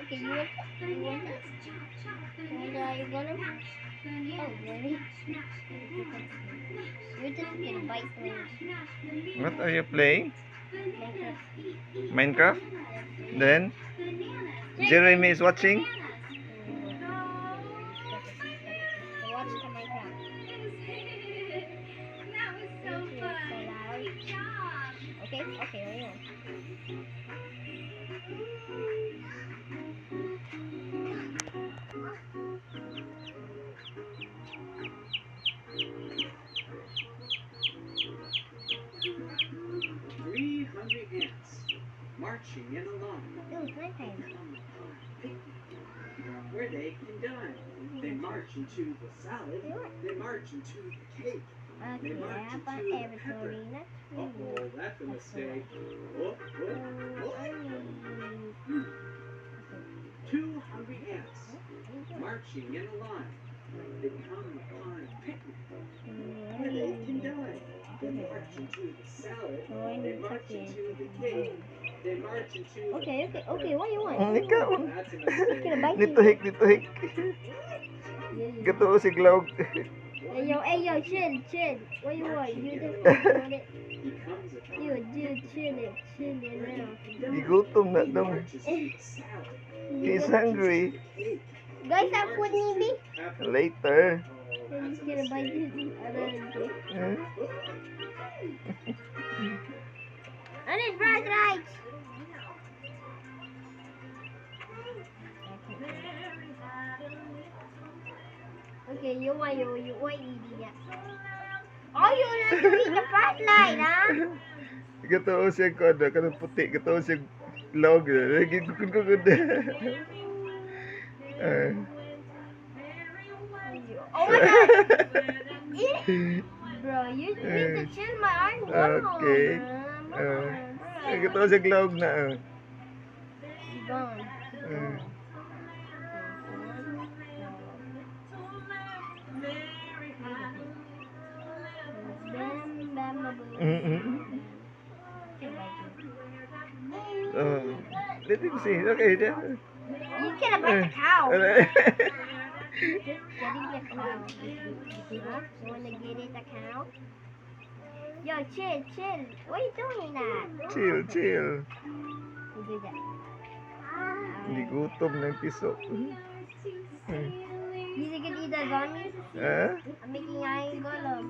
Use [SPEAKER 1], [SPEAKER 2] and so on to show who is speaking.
[SPEAKER 1] Okay, and you're gonna. Oh, really? You're just gonna bite through
[SPEAKER 2] What are you playing?
[SPEAKER 1] Minecraft.
[SPEAKER 2] Minecraft? Then Jeremy is watching.
[SPEAKER 1] Watch the Minecraft. Thank you, so loud. Okay, okay, wait on.
[SPEAKER 3] Three hungry ants marching in a line.
[SPEAKER 1] Ooh, it's my time.
[SPEAKER 3] Where they can dine. They march into the salad. They march into the cake. They
[SPEAKER 1] Okay,
[SPEAKER 3] march
[SPEAKER 1] how about
[SPEAKER 3] into the pepper.
[SPEAKER 1] everybody? That's
[SPEAKER 3] Uh-oh, that's a mistake. Oh,
[SPEAKER 1] I need...
[SPEAKER 3] Two hungry ants marching in a line. They come upon a picnic where they can dine. They march into the salad. They march into the cake. They march into the
[SPEAKER 1] Okay,
[SPEAKER 3] pepper.
[SPEAKER 1] what do you want?
[SPEAKER 2] Ikaw.
[SPEAKER 3] That's a mistake.
[SPEAKER 1] Gonna bite
[SPEAKER 2] Nito hik, nito hik. Gato si Glog.
[SPEAKER 1] Hey yo, chill. What you want? You want it? Dude, chill it now.
[SPEAKER 2] Gigutom na dong. He's hungry.
[SPEAKER 1] Guys, have food, Nibi?
[SPEAKER 2] Later.
[SPEAKER 1] He's gonna bite his
[SPEAKER 2] Eh?
[SPEAKER 1] And it's right. Okay, you want eating it. Oh, you want to eat the flashlight, huh?
[SPEAKER 2] Gato siya ko ada kanang puti gato siya log. Lagi gugud.
[SPEAKER 1] Oh my god! Eat it! Bro, you need to chill my arm.
[SPEAKER 2] Okay. Gato siya log na.
[SPEAKER 1] Gone.
[SPEAKER 2] Let him see. Okay.
[SPEAKER 1] You gonna bite the cow. Getting the cow. You wanna get it, the cow? Yo, chill. What are you doing that?
[SPEAKER 2] Chill.
[SPEAKER 1] You do that.
[SPEAKER 2] Hindi gutom ng piso.
[SPEAKER 1] You think it either on me?
[SPEAKER 2] Ha?
[SPEAKER 1] I'm making iron golem.